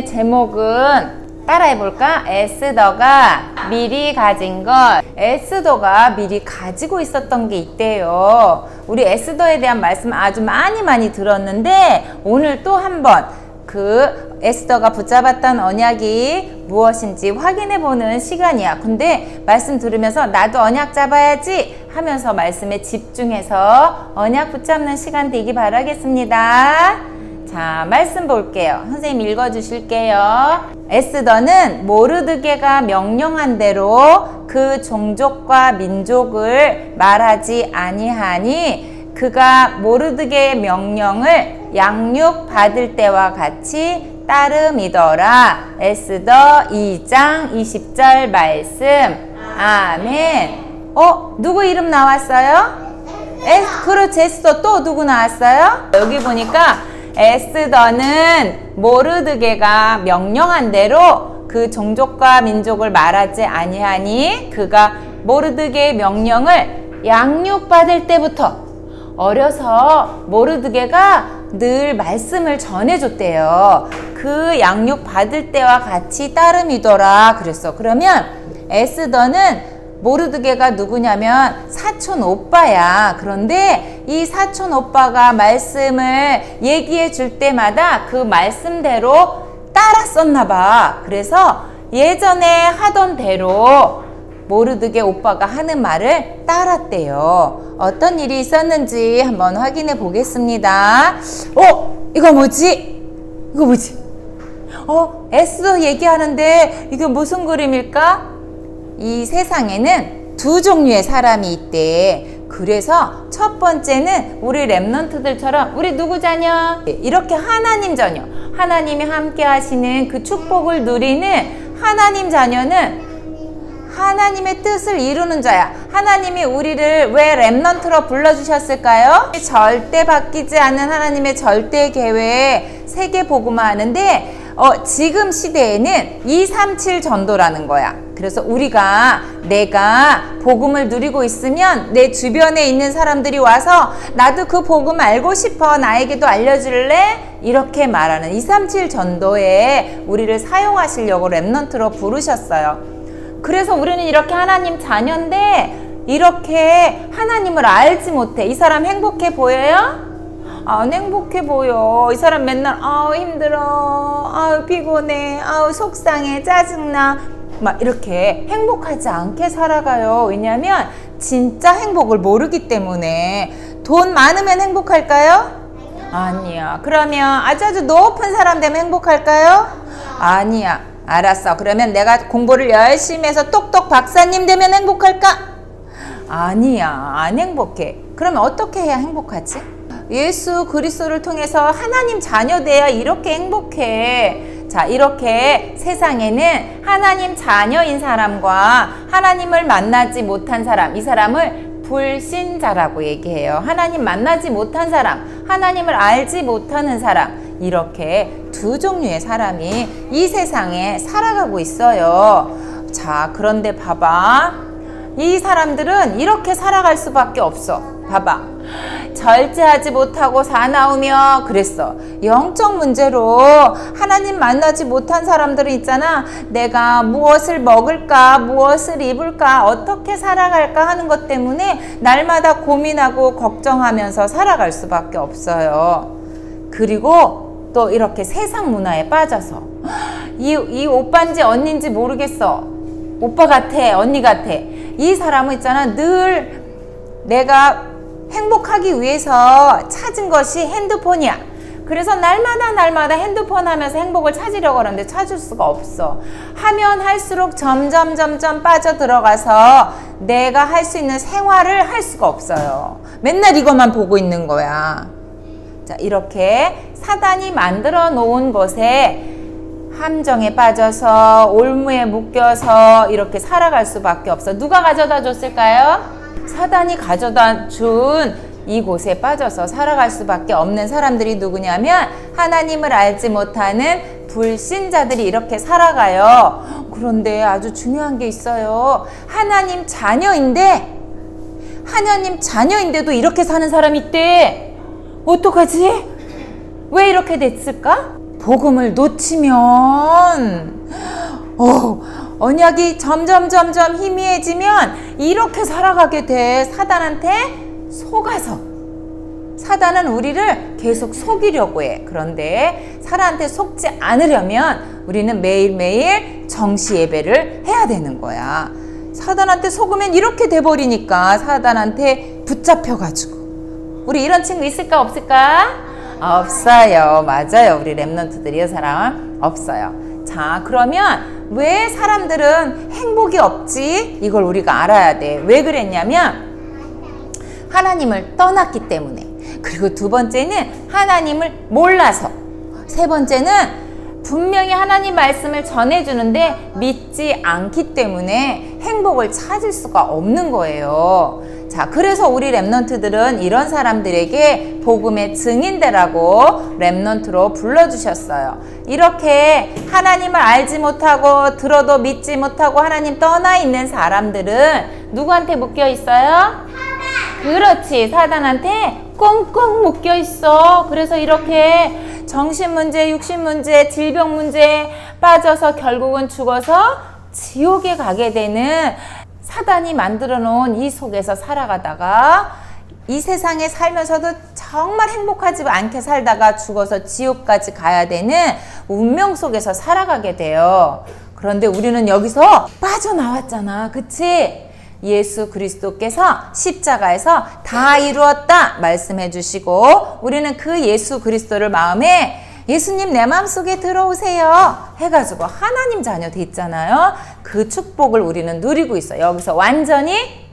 제목은 따라해볼까? 에스더가 미리 가진 것. 에스더가 미리 가지고 있었던 게 있대요. 우리 에스더에 대한 말씀 아주 많이 들었는데 오늘 또 한번 그 에스더가 붙잡았던 언약이 무엇인지 확인해보는 시간이야. 근데 말씀 들으면서 나도 언약 잡아야지 하면서 말씀에 집중해서 언약 붙잡는 시간 되기 바라겠습니다. 자, 말씀 볼게요. 선생님 읽어주실게요. 에스더는 모르드게가 명령한 대로 그 종족과 민족을 말하지 아니하니 그가 모르드게의 명령을 양육받을 때와 같이 따름이더라. 에스더 2장 20절 말씀. 아멘. 누구 이름 나왔어요? 그렇지. 에스더. 또 누구 나왔어요? 여기 보니까 에스더는 모르드게가 명령한 대로 그 종족과 민족을 말하지 아니하니 그가 모르드게의 명령을 양육받을 때부터 어려서 모르드게가 늘 말씀을 전해줬대요. 그 양육받을 때와 같이 따름이더라 그랬어. 그러면 에스더는 모르드게가 누구냐면 사촌 오빠야. 그런데 이 사촌 오빠가 말씀을 얘기해 줄 때마다 그 말씀대로 따랐었나 봐. 그래서 예전에 하던 대로 모르드게 오빠가 하는 말을 따랐대요. 어떤 일이 있었는지 한번 확인해 보겠습니다. 이거 뭐지? 이거 뭐지? 에스더 얘기하는데 이게 무슨 그림일까? 이 세상에는 두 종류의 사람이 있대. 그래서 첫 번째는 우리 랩런트들처럼 우리 누구 자녀? 이렇게 하나님 자녀, 하나님이 함께 하시는 그 축복을 누리는 하나님 자녀는 하나님의 뜻을 이루는 자야. 하나님이 우리를 왜 랩런트로 불러주셨을까요? 절대 바뀌지 않는 하나님의 절대 계획 세계 복음화 하는데 지금 시대에는 237 전도라는 거야. 그래서 내가 복음을 누리고 있으면 내 주변에 있는 사람들이 와서 나도 그 복음 알고 싶어. 나에게도 알려줄래? 이렇게 말하는 237 전도에 우리를 사용하시려고 랩런트로 부르셨어요. 그래서 우리는 이렇게 하나님 자녀인데 이렇게 하나님을 알지 못해. 이 사람 행복해 보여요? 안 행복해 보여. 이 사람 맨날 힘들어, 피곤해, 속상해, 짜증나 막 이렇게 행복하지 않게 살아가요. 왜냐하면 진짜 행복을 모르기 때문에. 돈 많으면 행복할까요? 아니야. 그러면 아주 높은 사람 되면 행복할까요? 아니야. 알았어. 그러면 내가 공부를 열심히 해서 똑똑 박사님 되면 행복할까? 아니야. 안 행복해. 그러면 어떻게 해야 행복하지? 예수 그리스도를 통해서 하나님 자녀 돼야 이렇게 행복해. 자, 이렇게 세상에는 하나님 자녀인 사람과 하나님을 만나지 못한 사람, 이 사람을 불신자라고 얘기해요. 하나님 만나지 못한 사람, 하나님을 알지 못하는 사람, 이렇게 두 종류의 사람이 이 세상에 살아가고 있어요. 자, 그런데 봐봐. 이 사람들은 이렇게 살아갈 수밖에 없어. 봐봐. 절제하지 못하고 사나우며 그랬어. 영적 문제로 하나님 만나지 못한 사람들은 있잖아. 내가 무엇을 먹을까, 무엇을 입을까, 어떻게 살아갈까 하는 것 때문에 날마다 고민하고 걱정하면서 살아갈 수밖에 없어요. 그리고 또 이렇게 세상 문화에 빠져서 이 오빠인지 언니인지 모르겠어. 오빠 같아, 언니 같아. 이 사람은 있잖아. 늘 내가 행복하기 위해서 찾은 것이 핸드폰이야. 그래서 날마다 핸드폰 하면서 행복을 찾으려고 하는데 찾을 수가 없어. 하면 할수록 점점 빠져들어가서 내가 할 수 있는 생활을 할 수가 없어요. 맨날 이것만 보고 있는 거야. 자, 이렇게 사단이 만들어 놓은 것에 함정에 빠져서 올무에 묶여서 이렇게 살아갈 수밖에 없어. 누가 가져다 줬을까요? 사단이 가져다 준 이곳에 빠져서 살아갈 수밖에 없는 사람들이 누구냐면 하나님을 알지 못하는 불신자들이 이렇게 살아가요. 그런데 아주 중요한 게 있어요. 하나님 자녀인데도 이렇게 사는 사람이 있대. 어떡하지? 왜 이렇게 됐을까? 복음을 놓치면 언약이 점점 희미해지면 이렇게 살아가게 돼. 사단한테 속아서. 사단은 우리를 계속 속이려고 해. 그런데 사단한테 속지 않으려면 우리는 매일매일 정시 예배를 해야 되는 거야. 사단한테 속으면 이렇게 돼버리니까 사단한테 붙잡혀가지고. 우리 이런 친구 있을까 없을까? 없어요. 맞아요. 우리 랩런트들이 이 사람 없어요. 자, 그러면 왜 사람들은 행복이 없지? 이걸 우리가 알아야 돼. 왜 그랬냐면 하나님을 떠났기 때문에. 그리고 두 번째는 하나님을 몰라서. 세 번째는 분명히 하나님 말씀을 전해주는데 믿지 않기 때문에 행복을 찾을 수가 없는 거예요. 자, 그래서 우리 랩런트들은 이런 사람들에게 복음의 증인되라고 랩런트로 불러주셨어요. 이렇게 하나님을 알지 못하고 들어도 믿지 못하고 하나님 떠나 있는 사람들은 누구한테 묶여 있어요? 그렇지, 사단한테 꽁꽁 묶여 있어. 그래서 이렇게 정신 문제, 육신 문제, 질병 문제에 빠져서 결국은 죽어서 지옥에 가게 되는, 사단이 만들어 놓은 이 속에서 살아가다가 이 세상에 살면서도 정말 행복하지 않게 살다가 죽어서 지옥까지 가야 되는 운명 속에서 살아가게 돼요. 그런데 우리는 여기서 빠져나왔잖아. 그치? 예수 그리스도께서 십자가에서 다 이루었다 말씀해 주시고 우리는 그 예수 그리스도를 마음에 예수님 내 마음속에 들어오세요 해가지고 하나님 자녀 됐잖아요. 그 축복을 우리는 누리고 있어요. 여기서 완전히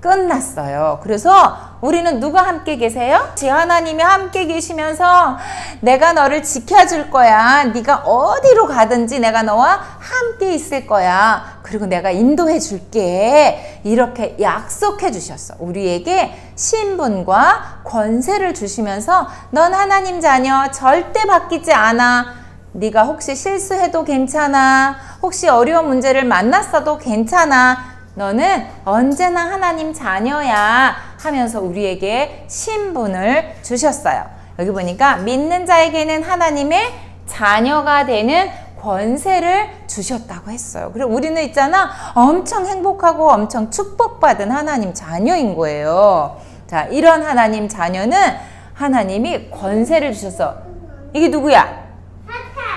끝났어요. 그래서 우리는 누가 함께 계세요? 하나님이 함께 계시면서 내가 너를 지켜줄 거야. 네가 어디로 가든지 내가 너와 함께 있을 거야. 그리고 내가 인도해 줄게. 이렇게 약속해 주셨어. 우리에게 신분과 권세를 주시면서 넌 하나님 자녀 절대 바뀌지 않아. 네가 혹시 실수해도 괜찮아. 혹시 어려운 문제를 만났어도 괜찮아. 너는 언제나 하나님 자녀야 하면서 우리에게 신분을 주셨어요. 여기 보니까 믿는 자에게는 하나님의 자녀가 되는 권세를 주셨다고 했어요. 그리고 우리는 있잖아, 엄청 행복하고 엄청 축복받은 하나님 자녀인 거예요. 자, 이런 하나님 자녀는 하나님이 권세를 주셔서, 이게 누구야?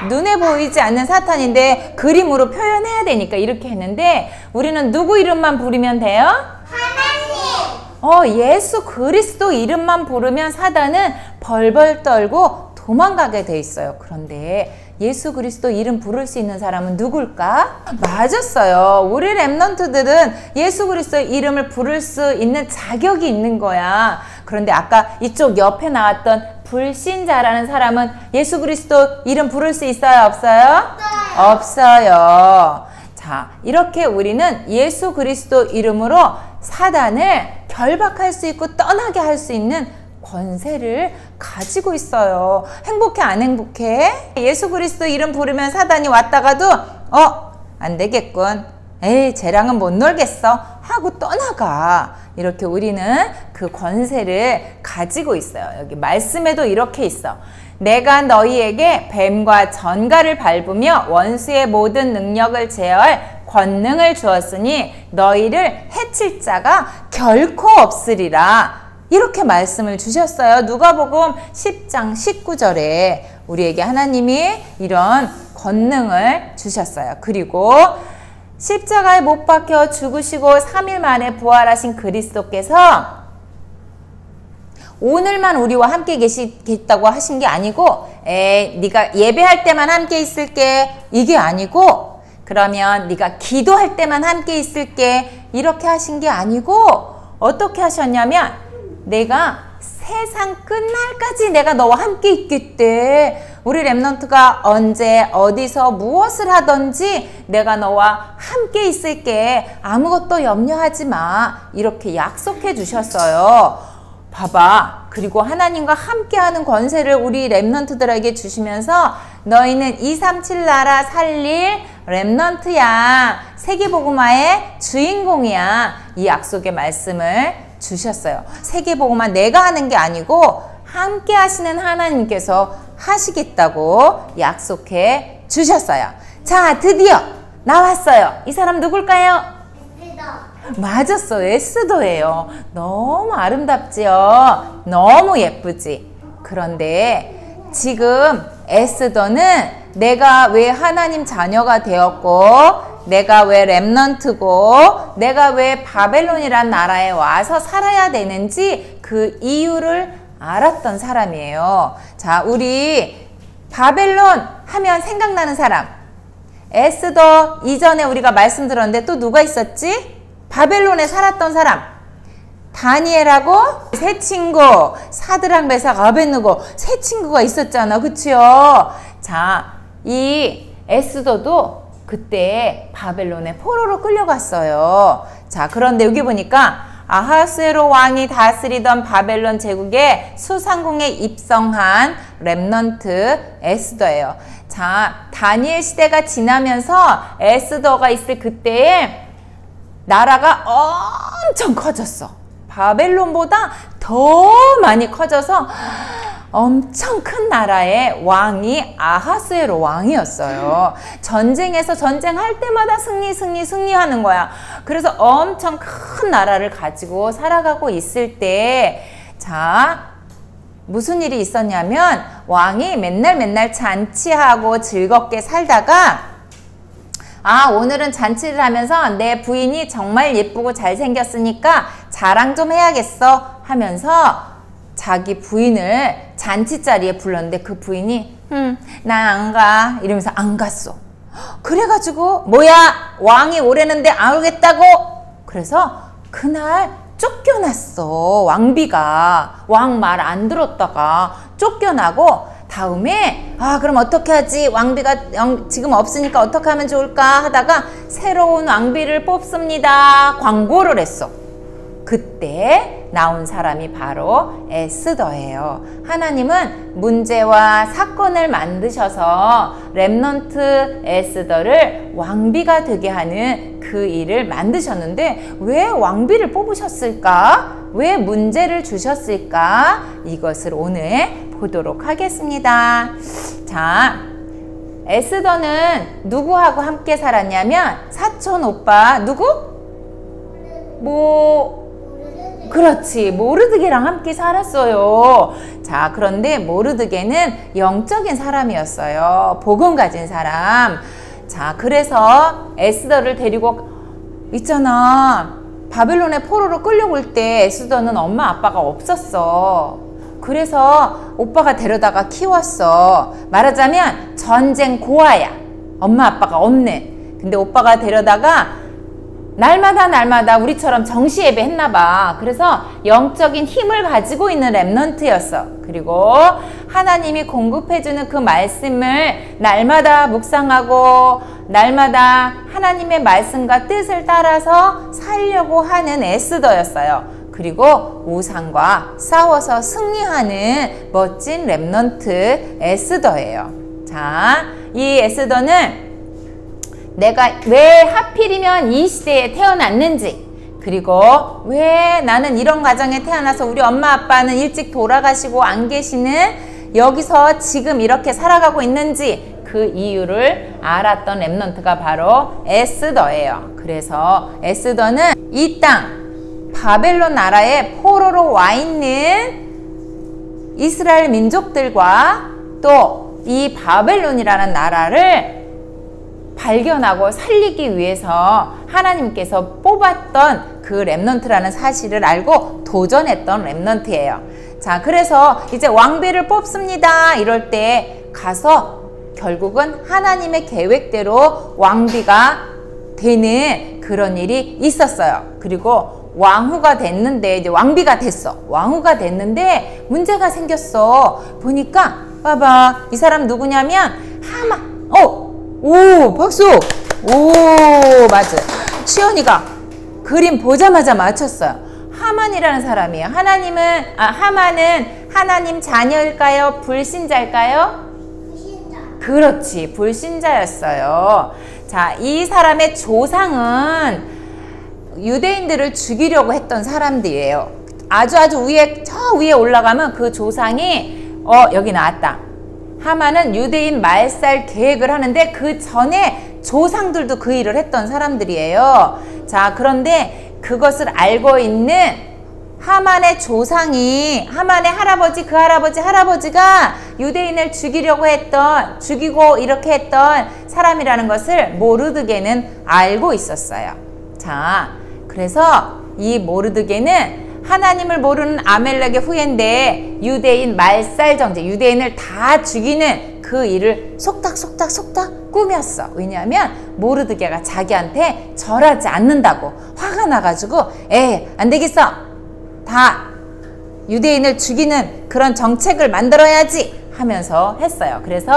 눈에 보이지 않는 사탄인데 그림으로 표현해야 되니까 이렇게 했는데, 우리는 누구 이름만 부르면 돼요? 하나님! 예수 그리스도 이름만 부르면 사단은 벌벌 떨고 도망가게 돼 있어요. 그런데 예수 그리스도 이름 부를 수 있는 사람은 누굴까? 맞았어요. 우리 랩런트들은 예수 그리스도 이름을 부를 수 있는 자격이 있는 거야. 그런데 아까 이쪽 옆에 나왔던 불신자라는 사람은 예수 그리스도 이름 부를 수 있어요? 없어요? 없어요. 자, 이렇게 우리는 예수 그리스도 이름으로 사단을 결박할 수 있고 떠나게 할 수 있는 권세를 가지고 있어요. 행복해 안 행복해? 예수 그리스도 이름 부르면 사단이 왔다가도 안 되겠군. 에이, 쟤랑은 못 놀겠어 하고 떠나가. 이렇게 우리는 그 권세를 가지고 있어요. 여기 말씀에도 이렇게 있어. 내가 너희에게 뱀과 전갈을 밟으며 원수의 모든 능력을 제어할 권능을 주었으니 너희를 해칠 자가 결코 없으리라. 이렇게 말씀을 주셨어요. 누가복음 10장 19절에 우리에게 하나님이 이런 권능을 주셨어요. 그리고 십자가에 못 박혀 죽으시고 3일 만에 부활하신 그리스도께서 오늘만 우리와 함께 계시겠다고 하신 게 아니고, 네가 예배할 때만 함께 있을게 이게 아니고, 그러면 네가 기도할 때만 함께 있을게 이렇게 하신 게 아니고, 어떻게 하셨냐면 내가 세상 끝날까지 내가 너와 함께 있겠대. 우리 랩런트가 언제 어디서 무엇을 하든지 내가 너와 함께 있을게. 아무것도 염려하지 마. 이렇게 약속해 주셨어요. 봐봐. 그리고 하나님과 함께하는 권세를 우리 랩런트들에게 주시면서 너희는 237 나라 살릴 랩런트야. 세계복음화의 주인공이야. 이 약속의 말씀을 주셨어요. 세계복음화 내가 하는 게 아니고 함께 하시는 하나님께서 하시겠다고 약속해 주셨어요. 자, 드디어 나왔어요. 이 사람 누굴까요? 맞았어. 에스더예요. 너무 아름답지요? 너무 예쁘지? 그런데 지금 에스더는 내가 왜 하나님 자녀가 되었고, 내가 왜 렘넌트고, 내가 왜 바벨론이란 나라에 와서 살아야 되는지 그 이유를 알았던 사람이에요. 자, 우리 바벨론 하면 생각나는 사람, 에스더 이전에 우리가 말씀드렸는데 또 누가 있었지? 바벨론에 살았던 사람, 다니엘하고 세 친구, 사드락 메삭 아벳느고 세 친구가 있었잖아. 그치요? 자, 이 에스더도 그때 바벨론에 포로로 끌려갔어요. 자, 그런데 여기 보니까 아하스웨로 왕이 다스리던 바벨론 제국의 수상궁에 입성한 렘넌트 에스더예요. 자, 다니엘 시대가 지나면서 에스더가 있을 그때에 나라가 엄청 커졌어. 바벨론보다 더 많이 커져서 엄청 큰 나라의 왕이 아하스웨로 왕이었어요. 전쟁에서 전쟁할 때마다 승리하는 거야. 그래서 엄청 큰 나라를 가지고 살아가고 있을 때, 자, 무슨 일이 있었냐면 왕이 맨날 잔치하고 즐겁게 살다가, 아, 오늘은 잔치를 하면서 내 부인이 정말 예쁘고 잘생겼으니까 자랑 좀 해야겠어 하면서 자기 부인을 잔치 자리에 불렀는데 그 부인이 난 안 가 이러면서 안 갔어. 그래가지고 뭐야, 왕이 오래는데 안 오겠다고? 그래서 그날 쫓겨났어. 왕비가 왕 말 안 들었다가 쫓겨나고, 다음에 아, 그럼 어떻게 하지? 왕비가 지금 없으니까 어떻게 하면 좋을까 하다가 새로운 왕비를 뽑습니다. 광고를 했어. 그때 나온 사람이 바로 에스더예요. 하나님은 문제와 사건을 만드셔서 렘넌트 에스더를 왕비가 되게 하는 그 일을 만드셨는데, 왜 왕비를 뽑으셨을까? 왜 문제를 주셨을까? 이것을 오늘 보도록 하겠습니다. 자, 에스더는 누구하고 함께 살았냐면 사촌 오빠 누구? 그렇지, 모르드게랑 함께 살았어요. 자, 그런데 모르드게는 영적인 사람이었어요. 복음 가진 사람. 자, 그래서 에스더를 데리고 있잖아. 바벨론의 포로로 끌려올 때 에스더는 엄마 아빠가 없었어. 그래서 오빠가 데려다가 키웠어. 말하자면 전쟁 고아야. 엄마 아빠가 없는. 근데 오빠가 데려다가 날마다 우리처럼 정시 예배 했나봐. 그래서 영적인 힘을 가지고 있는 렘넌트였어. 그리고 하나님이 공급해주는 그 말씀을 날마다 묵상하고 날마다 하나님의 말씀과 뜻을 따라서 살려고 하는 에스더였어요. 그리고 우상과 싸워서 승리하는 멋진 렘넌트 에스더예요. 자, 이 에스더는 내가 왜 하필이면 이 시대에 태어났는지, 그리고 왜 나는 이런 가정에 태어나서 우리 엄마 아빠는 일찍 돌아가시고 안 계시는 여기서 지금 이렇게 살아가고 있는지 그 이유를 알았던 렘넌트가 바로 에스더예요. 그래서 에스더는 이 땅 바벨론 나라에 포로로 와 있는 이스라엘 민족들과 또 이 바벨론이라는 나라를 발견하고 살리기 위해서 하나님께서 뽑았던 그 렘넌트라는 사실을 알고 도전했던 렘넌트예요. 자, 그래서 이제 왕비를 뽑습니다. 이럴 때 가서 결국은 하나님의 계획대로 왕비가 되는 그런 일이 있었어요. 그리고 왕후가 됐는데, 이제 왕비가 됐어. 왕후가 됐는데 문제가 생겼어. 보니까 봐봐, 이 사람 누구냐면 하만. 오, 박수! 오, 맞아. 시연이가 그림 보자마자 맞췄어요. 하만이라는 사람이에요. 하만은 하나님 자녀일까요? 불신자일까요? 불신자. 그렇지, 불신자였어요. 자, 이 사람의 조상은 유대인들을 죽이려고 했던 사람들이에요. 아주 위에, 저 위에 올라가면 그 조상이, 여기 나왔다. 하만은 유대인 말살 계획을 하는데 그 전에 조상들도 그 일을 했던 사람들이에요. 자, 그런데 그것을 알고 있는 하만의 조상이, 하만의 할아버지, 그 할아버지가 유대인을 죽이고 이렇게 했던 사람이라는 것을 모르드게는 알고 있었어요. 자, 그래서 이 모르드게는 하나님을 모르는 아멜렉의 후예인데 유대인 말살 정제, 유대인을 다 죽이는 그 일을 속닥 꾸몄어. 왜냐하면 모르드게가 자기한테 절하지 않는다고 화가 나가지고 안 되겠어. 다 유대인을 죽이는 그런 정책을 만들어야지 하면서 했어요. 그래서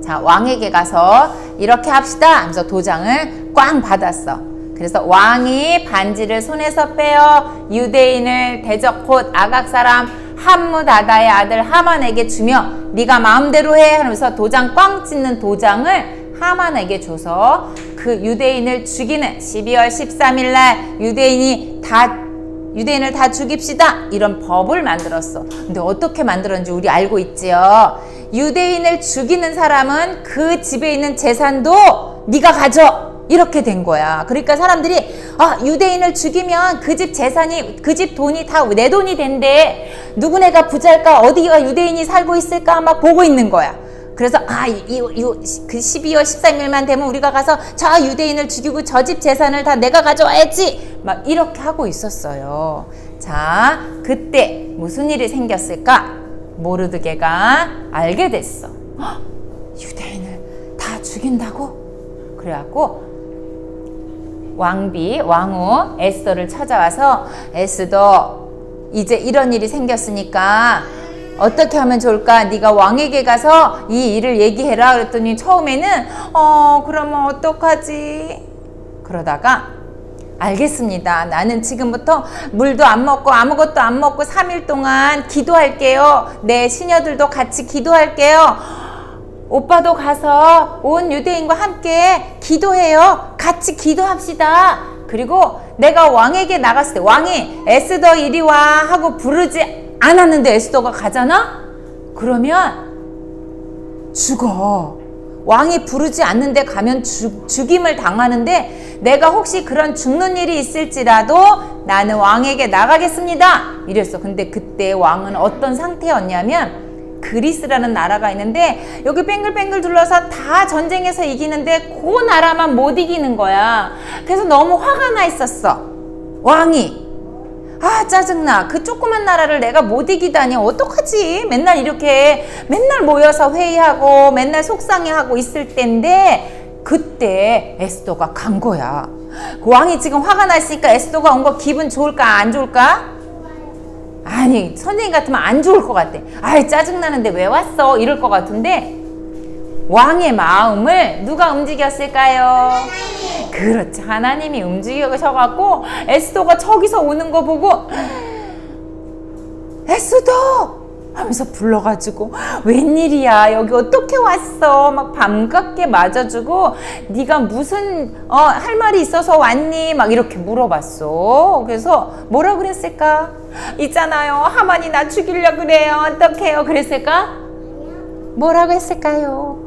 자, 왕에게 가서 이렇게 합시다 하면서 도장을 꽝 받았어. 그래서 왕이 반지를 손에서 빼어 유대인을 대적 곧 아각 사람 함무다다의 아들 하만에게 주며 네가 마음대로 해 하면서 도장 꽝 찍는 도장을 하만에게 줘서 그 유대인을 죽이는 12월 13일 날 유대인을 다 죽입시다 이런 법을 만들었어. 근데 어떻게 만들었는지 우리 알고 있지요. 유대인을 죽이는 사람은 그 집에 있는 재산도 네가 가져 이렇게 된 거야. 그러니까 사람들이 유대인을 죽이면 그 집 재산이, 그 집 돈이 다 내 돈이 된대. 누구네가 부자일까? 어디가 유대인이 살고 있을까? 막 보고 있는 거야. 그래서 그 12월 13일만 되면 우리가 가서 저 유대인을 죽이고 저 집 재산을 다 내가 가져와야지 막 이렇게 하고 있었어요. 자, 그때 무슨 일이 생겼을까? 모르드게가 알게 됐어. 유대인을 다 죽인다고? 그래갖고 왕후 에스더를 찾아와서 에스더 이제 이런 일이 생겼으니까 어떻게 하면 좋을까? 네가 왕에게 가서 이 일을 얘기해라. 그랬더니 처음에는 그러면 어떡하지? 그러다가 알겠습니다. 나는 지금부터 물도 안 먹고 아무것도 안 먹고 3일 동안 기도할게요. 내 시녀들도 같이 기도할게요. 오빠도 가서 온 유대인과 함께 기도해요. 같이 기도합시다. 그리고 내가 왕에게 나갔을 때 왕이 에스더 이리 와 하고 부르지 않았는데 에스더가 가잖아? 그러면 죽어. 왕이 부르지 않는데 가면 죽임을 당하는데 내가 혹시 그런 죽는 일이 있을지라도 나는 왕에게 나가겠습니다. 이랬어. 근데 그때 왕은 어떤 상태였냐면 그리스라는 나라가 있는데 여기 뱅글뱅글 둘러서 다 전쟁에서 이기는데 그 나라만 못 이기는 거야. 그래서 너무 화가 나 있었어. 왕이. 짜증나. 그 조그만 나라를 내가 못 이기다니 어떡하지? 맨날 모여서 회의하고 맨날 속상해하고 있을 때인데 그때 에스더가 간 거야. 그 왕이 지금 화가 나 있으니까 에스더가 온 거 기분 좋을까 안 좋을까? 아니, 선생님 같으면 안 좋을 것 같아. 짜증나는데 왜 왔어? 이럴 것 같은데 왕의 마음을 누가 움직였을까요? 그렇지, 하나님이 움직여셔갖고 에스더가 저기서 오는 거 보고 에스더! 하면서 불러가지고 웬일이야, 여기 어떻게 왔어? 막 반갑게 맞아주고 네가 무슨 할 말이 있어서 왔니? 막 이렇게 물어봤어. 그래서 뭐라 그랬을까? 있잖아요, 하만이 나 죽이려고 그래요. 어떡해요? 그랬을까? 뭐라고 했을까요?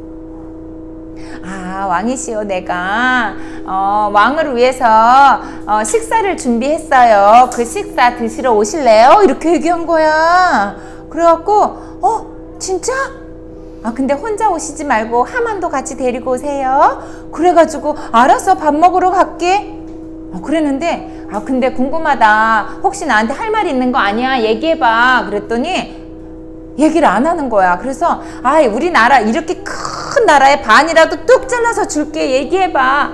왕이시여, 내가 왕을 위해서 식사를 준비했어요. 그 식사 드시러 오실래요? 이렇게 얘기한 거야. 그래갖고 진짜? 근데 혼자 오시지 말고 하만도 같이 데리고 오세요. 그래가지고 알았어, 밥 먹으러 갈게. 그랬는데 근데 궁금하다. 혹시 나한테 할 말이 있는 거 아니야? 얘기해봐. 그랬더니 얘기를 안 하는 거야. 그래서 우리나라 이렇게 큰 나라의 반이라도 뚝 잘라서 줄게. 얘기해봐.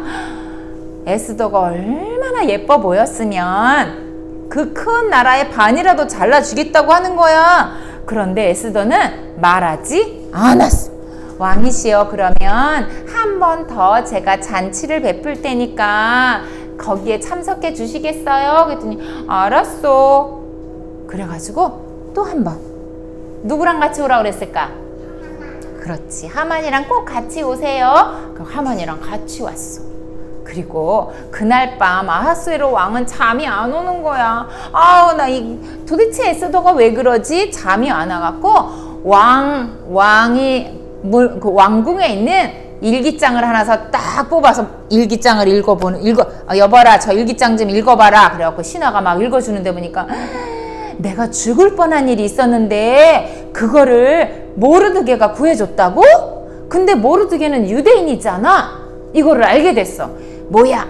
에스더가 얼마나 예뻐 보였으면 그 큰 나라의 반이라도 잘라주겠다고 하는 거야. 그런데 에스더는 말하지 않았어. 왕이시여, 그러면 한 번 더 제가 잔치를 베풀 테니까 거기에 참석해 주시겠어요? 그랬더니 알았어. 그래가지고 또 한 번 누구랑 같이 오라고 그랬을까? 그렇지, 하만이랑 꼭 같이 오세요. 그럼 하만이랑 같이 왔어. 그리고 그날 밤 아하스웨로 왕은 잠이 안 오는 거야. 도대체 에스더가 왜 그러지? 잠이 안 와갖고 왕이 그 왕궁에 있는 일기장을 하나서 딱 뽑아서 일기장을 여봐라, 저 일기장 좀 읽어봐라. 그래갖고 신하가 막 읽어주는데 보니까 내가 죽을 뻔한 일이 있었는데 그거를 모르드게가 구해줬다고? 근데 모르드게는 유대인이잖아. 이거를 알게 됐어. 뭐야,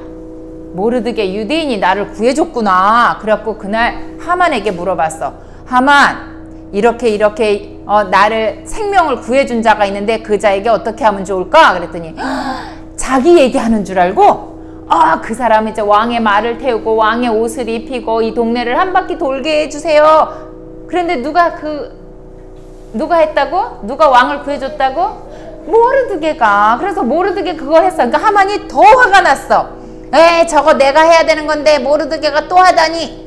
모르드게 유대인이 나를 구해줬구나. 그래갖고 그날 하만에게 물어봤어. 하만, 이렇게 나를 생명을 구해준 자가 있는데 그 자에게 어떻게 하면 좋을까? 그랬더니 자기 얘기하는 줄 알고 그 사람이 이제 왕의 말을 태우고 왕의 옷을 입히고 이 동네를 한 바퀴 돌게 해주세요. 그런데 누가 했다고? 누가 왕을 구해줬다고? 모르드게가. 그래서 모르드게 그걸 했어. 그러니까 하만이 더 화가 났어. 저거 내가 해야 되는 건데 모르드게가 또 하다니.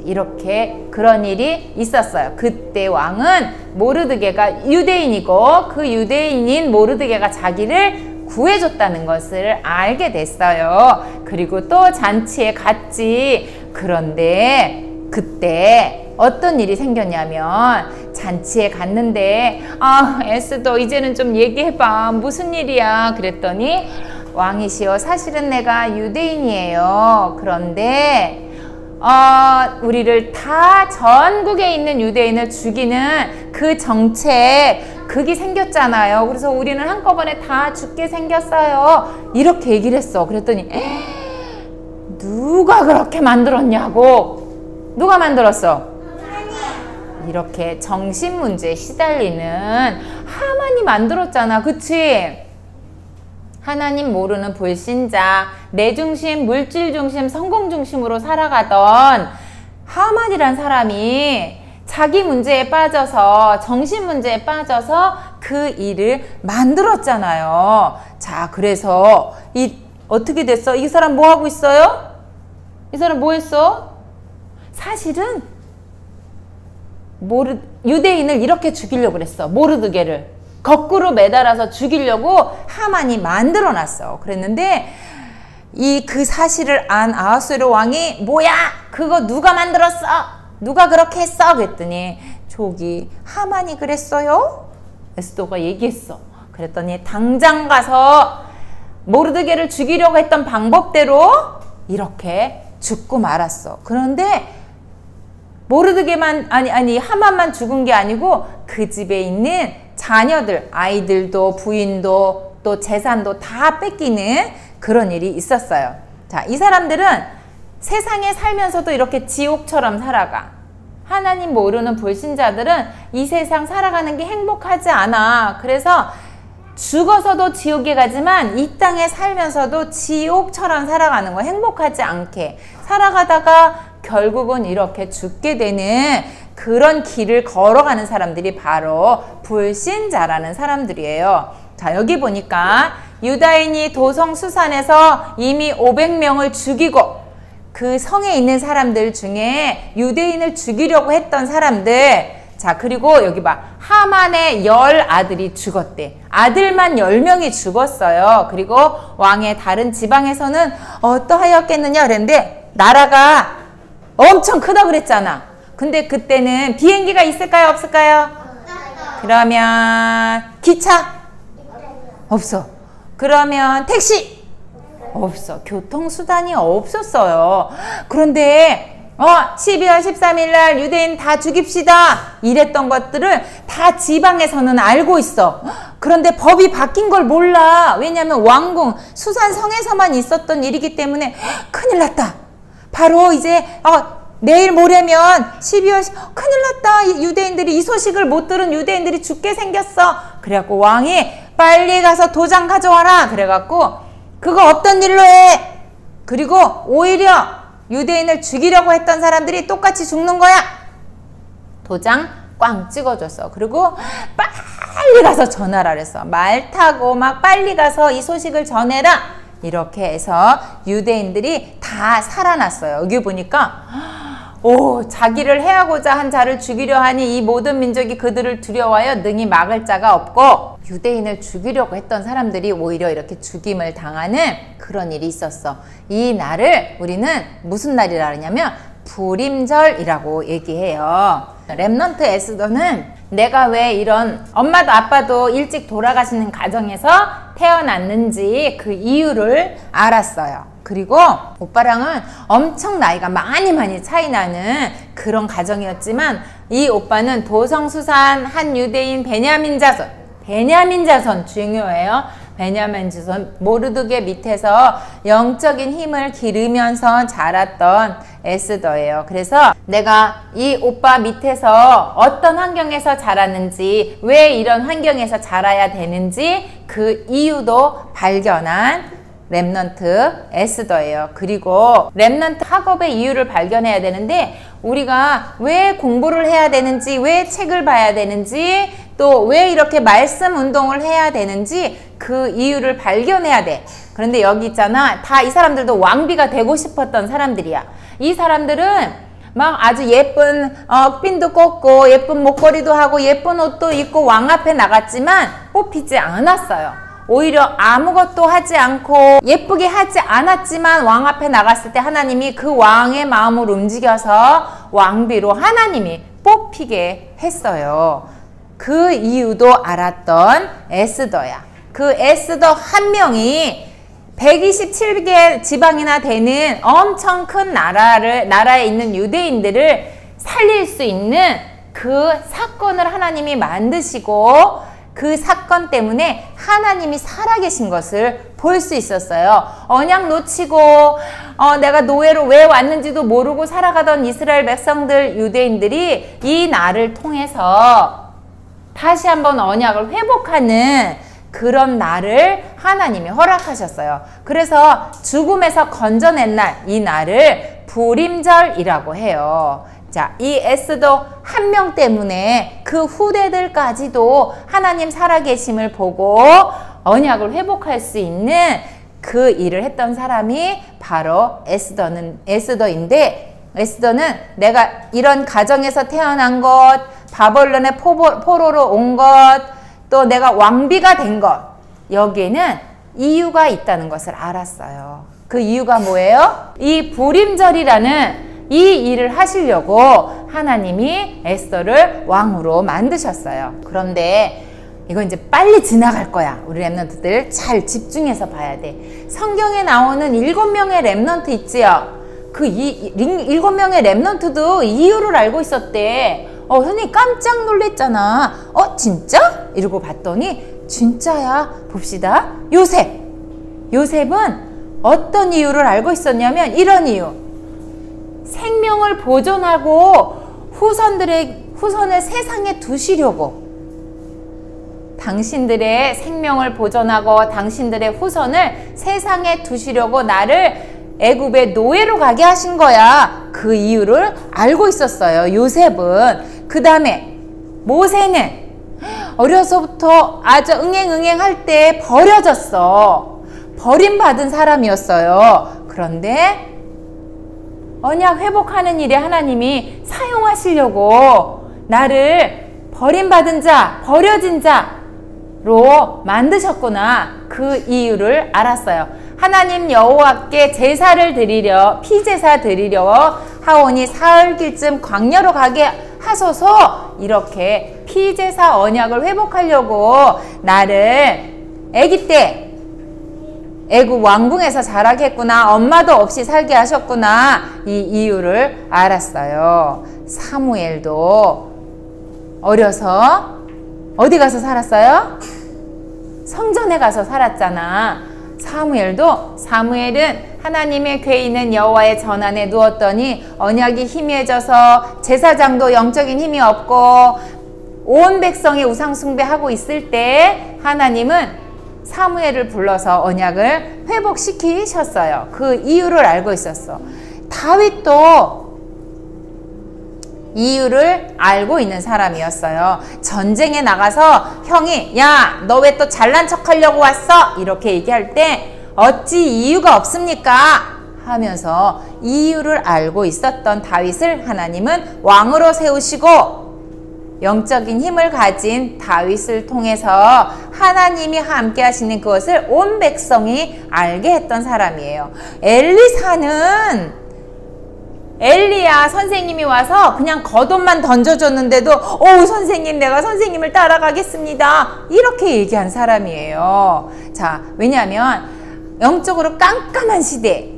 이렇게 그런 일이 있었어요. 그때 왕은 모르드게가 유대인이고 그 유대인인 모르드게가 자기를 구해줬다는 것을 알게 됐어요. 그리고 또 잔치에 갔지. 그런데 그때 어떤 일이 생겼냐면 잔치에 갔는데 에스더 이제는 좀 얘기해봐. 무슨 일이야? 그랬더니 왕이시여, 사실은 내가 유대인이에요. 그런데 우리를 다 전국에 있는 유대인을 죽이는 그 정책, 그게 생겼잖아요. 그래서 우리는 한꺼번에 다 죽게 생겼어요. 이렇게 얘기를 했어. 그랬더니 누가 그렇게 만들었냐고. 누가 만들었어? 이렇게 정신문제에 시달리는 하만이 만들었잖아. 그치? 하나님 모르는 불신자, 내 중심, 물질 중심, 성공 중심으로 살아가던 하만이란 사람이 자기 문제에 빠져서, 정신 문제에 빠져서 그 일을 만들었잖아요. 자, 그래서 어떻게 됐어? 이 사람 뭐 하고 있어요? 이 사람 뭐 했어? 사실은 유대인을 이렇게 죽이려고 그랬어. 모르드게를 거꾸로 매달아서 죽이려고 하만이 만들어놨어. 그랬는데 그 사실을 안 아하수에로 왕이 뭐야? 그거 누가 만들었어? 누가 그렇게 했어? 그랬더니 저기 하만이 그랬어요? 에스더가 얘기했어. 그랬더니 당장 가서 모르드게를 죽이려고 했던 방법대로 이렇게 죽고 말았어. 그런데 모르드게만 하만만 죽은 게 아니고 그 집에 있는 자녀들, 아이들도 부인도 또 재산도 다 뺏기는 그런 일이 있었어요. 자, 이 사람들은 세상에 살면서도 이렇게 지옥처럼 살아가. 하나님 모르는 불신자들은 이 세상 살아가는 게 행복하지 않아. 그래서 죽어서도 지옥에 가지만 이 땅에 살면서도 지옥처럼 살아가는 거, 행복하지 않게 살아가다가 결국은 이렇게 죽게 되는 그런 길을 걸어가는 사람들이 바로 불신자라는 사람들이에요. 자, 여기 보니까 유다인이 도성수산에서 이미 500명을 죽이고 그 성에 있는 사람들 중에 유대인을 죽이려고 했던 사람들, 자, 그리고 여기 봐. 하만의 10아들이 죽었대. 아들만 10명이 죽었어요. 그리고 왕의 다른 지방에서는 어떠하였겠느냐 그랬는데 나라가 엄청 크다 그랬잖아. 근데 그때는 비행기가 있을까요? 없을까요? 그러면 기차? 없어. 그러면 택시? 없어. 교통수단이 없었어요. 그런데 12월 13일 날 유대인 다 죽입시다 이랬던 것들을 다 지방에서는 알고 있어. 그런데 법이 바뀐 걸 몰라. 왜냐하면 왕궁 수산성에서만 있었던 일이기 때문에 큰일 났다. 바로 이제 내일 모레면 12월 큰일 났다. 유대인들이 이 소식을 못 들은 유대인들이 죽게 생겼어. 그래갖고 왕이 빨리 가서 도장 가져와라. 그래갖고 그거 없던 일로 해. 그리고 오히려 유대인을 죽이려고 했던 사람들이 똑같이 죽는 거야. 도장 꽝 찍어줬어. 그리고 빨리 가서 전하라 그랬어. 말 타고 막 빨리 가서 이 소식을 전해라. 이렇게 해서 유대인들이 다 살아났어요. 여기 보니까 자기를 해하고자 한 자를 죽이려 하니 이 모든 민족이 그들을 두려워하여 능히 막을 자가 없고, 유대인을 죽이려고 했던 사람들이 오히려 이렇게 죽임을 당하는 그런 일이 있었어. 이 날을 우리는 무슨 날이라 하냐면 불임절이라고 얘기해요. 렘넌트 에스더는 내가 왜 이런 엄마도 아빠도 일찍 돌아가시는 가정에서 태어났는지 그 이유를 알았어요. 그리고 오빠랑은 엄청 나이가 많이 차이 나는 그런 가정이었지만 이 오빠는 도성수산 한 유대인 베냐민 자손 중요해요. 베냐민 자손 모르드게 밑에서 영적인 힘을 기르면서 자랐던 에스더예요. 그래서 내가 이 오빠 밑에서 어떤 환경에서 자랐는지, 왜 이런 환경에서 자라야 되는지 그 이유도 발견한 렘넌트 에스더예요. 그리고 렘넌트 학업의 이유를 발견해야 되는데, 우리가 왜 공부를 해야 되는지, 왜 책을 봐야 되는지, 또 왜 이렇게 말씀 운동을 해야 되는지 그 이유를 발견해야 돼. 그런데 여기 있잖아, 다 이 사람들도 왕비가 되고 싶었던 사람들이야. 이 사람들은 막 아주 예쁜 핀도 꽂고 예쁜 목걸이도 하고 예쁜 옷도 입고 왕 앞에 나갔지만 뽑히지 않았어요. 오히려 아무것도 하지 않고 예쁘게 하지 않았지만 왕 앞에 나갔을 때 하나님이 그 왕의 마음을 움직여서 왕비로 하나님이 뽑히게 했어요. 그 이유도 알았던 에스더야. 그 에스더 한 명이 127개 지방이나 되는 엄청 큰 나라에 있는 유대인들을 살릴 수 있는 그 사건을 하나님이 만드시고, 그 사건 때문에 하나님이 살아계신 것을 볼 수 있었어요. 언약 놓치고 내가 노예로 왜 왔는지도 모르고 살아가던 이스라엘 백성들, 유대인들이 이 날을 통해서 다시 한번 언약을 회복하는 그런 날을 하나님이 허락하셨어요. 그래서 죽음에서 건져낸 날, 이 날을 부림절이라고 해요. 자, 이 에스더 한 명 때문에 그 후대들까지도 하나님 살아계심을 보고 언약을 회복할 수 있는 그 일을 했던 사람이 바로 에스더인데, 에스더는 내가 이런 가정에서 태어난 것, 바벨론의 포로로 온 것, 또 내가 왕비가 된 것, 여기에는 이유가 있다는 것을 알았어요. 그 이유가 뭐예요? 이 부림절이라는 이 일을 하시려고 하나님이 에스더를 왕으로 만드셨어요. 그런데 이거 이제 빨리 지나갈 거야. 우리 렘넌트들 잘 집중해서 봐야 돼. 성경에 나오는 7명의 렘넌트 있지요? 그 7명의 렘넌트도 이유를 알고 있었대. 선생님 깜짝 놀랬잖아. 진짜? 이러고 봤더니 진짜야. 봅시다. 요셉은 어떤 이유를 알고 있었냐면 이런 이유. 생명을 보존하고 후손을 세상에 두시려고, 당신들의 생명을 보존하고 당신들의 후손을 세상에 두시려고 나를 애굽의 노예로 가게 하신 거야. 그 이유를 알고 있었어요, 요셉은. 그 다음에 모세는 어려서부터 아주 응행할 때 버려졌어. 버림받은 사람이었어요. 그런데 언약 회복하는 일에 하나님이 사용하시려고 나를 버림받은 자, 버려진 자로 만드셨구나. 그 이유를 알았어요. 하나님 여호와께 제사를 드리려, 피제사 드리려 하오니 사흘길쯤 광야로 가게 하소서. 이렇게 피제사 언약을 회복하려고 나를 아기 때 애굽 왕궁에서 자라게 했구나. 엄마도 없이 살게 하셨구나. 이 이유를 알았어요. 사무엘도 어려서 어디 가서 살았어요? 성전에 가서 살았잖아. 사무엘은 하나님의 궤 있는 여호와의 전안에 누웠더니 언약이 희미해져서 제사장도 영적인 힘이 없고 온 백성이 우상 숭배하고 있을 때 하나님은 사무엘을 불러서 언약을 회복시키셨어요. 그 이유를 알고 있었어. 다윗도 이유를 알고 있는 사람이었어요. 전쟁에 나가서 형이 야, 너 왜 또 잘난 척 하려고 왔어? 이렇게 얘기할 때 어찌 이유가 없습니까? 하면서 이유를 알고 있었던 다윗을 하나님은 왕으로 세우시고, 영적인 힘을 가진 다윗을 통해서 하나님이 함께 하시는 그것을 온 백성이 알게 했던 사람이에요. 엘리야 선생님이 와서 그냥 겉옷만 던져줬는데도 선생님 내가 선생님을 따라가겠습니다. 이렇게 얘기한 사람이에요. 자, 왜냐하면 영적으로 깜깜한 시대,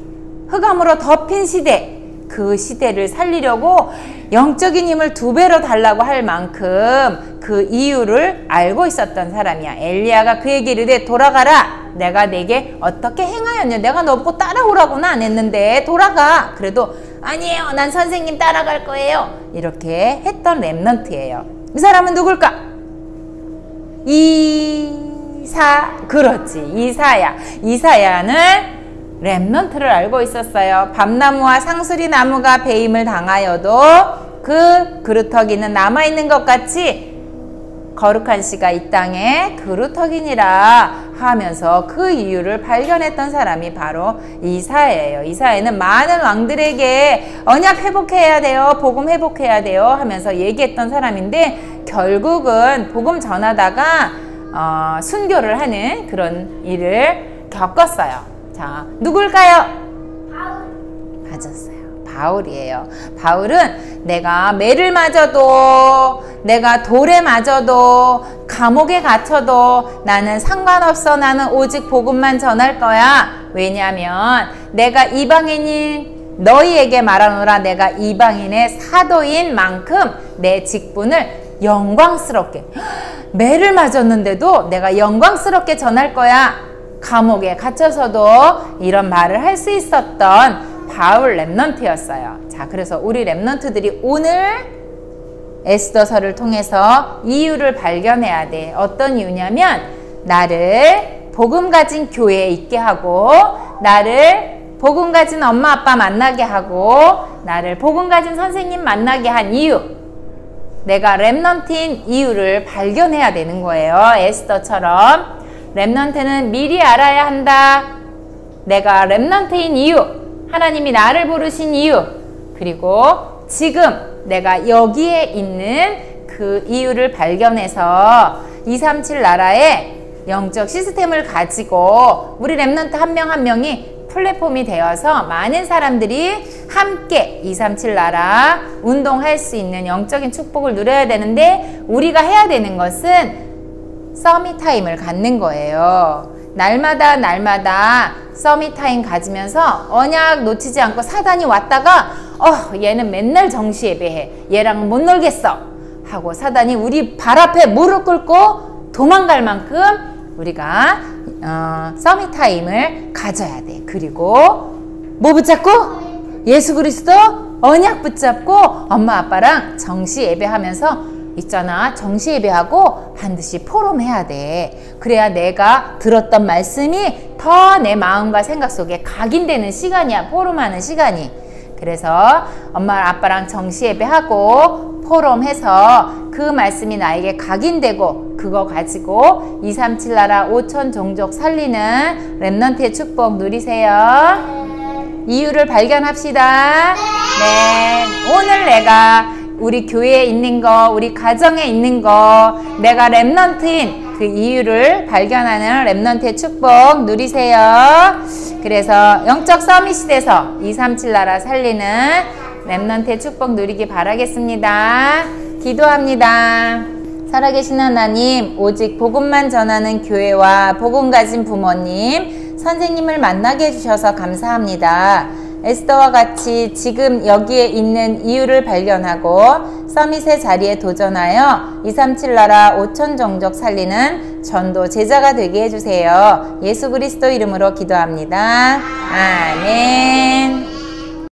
흑암으로 덮인 시대, 그 시대를 살리려고 영적인 힘을 2배로 달라고 할 만큼 그 이유를 알고 있었던 사람이야. 엘리야가 그에게 이르되 돌아가라. 내가 내게 어떻게 행하였냐. 내가 너보고 따라오라고는 안 했는데 돌아가. 그래도 아니에요. 난 선생님 따라갈 거예요. 이렇게 했던 렘넌트예요. 이 사람은 누굴까? 그렇지. 이사야는 렘넌트를 알고 있었어요. 밤나무와 상수리 나무가 배임을 당하여도 그 그루터기는 남아있는 것 같이 거룩한 씨가 이 땅에 그루터기니라 하면서 그 이유를 발견했던 사람이 바로 이사야예요. 이사야는 많은 왕들에게 언약 회복해야 돼요, 복음 회복해야 돼요 하면서 얘기했던 사람인데 결국은 복음 전하다가 순교를 하는 그런 일을 겪었어요. 자, 누굴까요? 맞았어요. 바울이에요. 바울은 내가 매를 맞아도, 내가 돌에 맞아도, 감옥에 갇혀도 나는 상관없어. 나는 오직 복음만 전할 거야. 왜냐하면 내가 이방인인 너희에게 말하노라. 내가 이방인의 사도인 만큼 내 직분을 영광스럽게, 매를 맞았는데도 내가 영광스럽게 전할 거야. 감옥에 갇혀서도 이런 말을 할 수 있었던 바울 렘넌트였어요. 자, 그래서 우리 렘넌트들이 오늘 에스더서를 통해서 이유를 발견해야 돼. 어떤 이유냐면 나를 복음 가진 교회에 있게 하고, 나를 복음 가진 엄마 아빠 만나게 하고, 나를 복음 가진 선생님 만나게 한 이유, 내가 렘넌트인 이유를 발견해야 되는 거예요. 에스더처럼 렘넌트는 미리 알아야 한다. 내가 렘넌트인 이유, 하나님이 나를 부르신 이유, 그리고 지금 내가 여기에 있는 그 이유를 발견해서 237 나라의 영적 시스템을 가지고 우리 렘넌트 한 명 한 명이 플랫폼이 되어서 많은 사람들이 함께 237 나라 운동할 수 있는 영적인 축복을 누려야 되는데, 우리가 해야 되는 것은 서밋 타임을 갖는 거예요. 날마다 서밋 타임 가지면서 언약 놓치지 않고, 사단이 왔다가 얘는 맨날 정시 예배해, 얘랑 못 놀겠어 하고 사단이 우리 발 앞에 무릎 꿇고 도망갈 만큼 우리가 서밋 타임을 가져야 돼. 그리고 뭐 붙잡고? 예수 그리스도 언약 붙잡고 엄마 아빠랑 정시 예배하면서 있잖아, 정시 예배하고 반드시 포럼해야 돼. 그래야 내가 들었던 말씀이 더 내 마음과 생각 속에 각인되는 시간이야, 포럼하는 시간이. 그래서 엄마 아빠랑 정시 예배하고 포럼해서 그 말씀이 나에게 각인되고, 그거 가지고 237 나라 5천 종족 살리는 렘넌트의 축복 누리세요. 이유를 발견합시다. 네, 오늘 내가 우리 교회에 있는 거, 우리 가정에 있는 거, 내가 렘넌트인 그 이유를 발견하는 렘넌트의 축복 누리세요. 그래서 영적 서밋이 돼서 237 나라 살리는 렘넌트의 축복 누리기 바라겠습니다. 기도합니다. 살아계신 하나님, 오직 복음만 전하는 교회와 복음 가진 부모님, 선생님을 만나게 해주셔서 감사합니다. 에스더와 같이 지금 여기에 있는 이유를 발견하고 서밋의 자리에 도전하여 237 나라 5천 종족 살리는 전도 제자가 되게 해주세요. 예수 그리스도 이름으로 기도합니다. 아멘.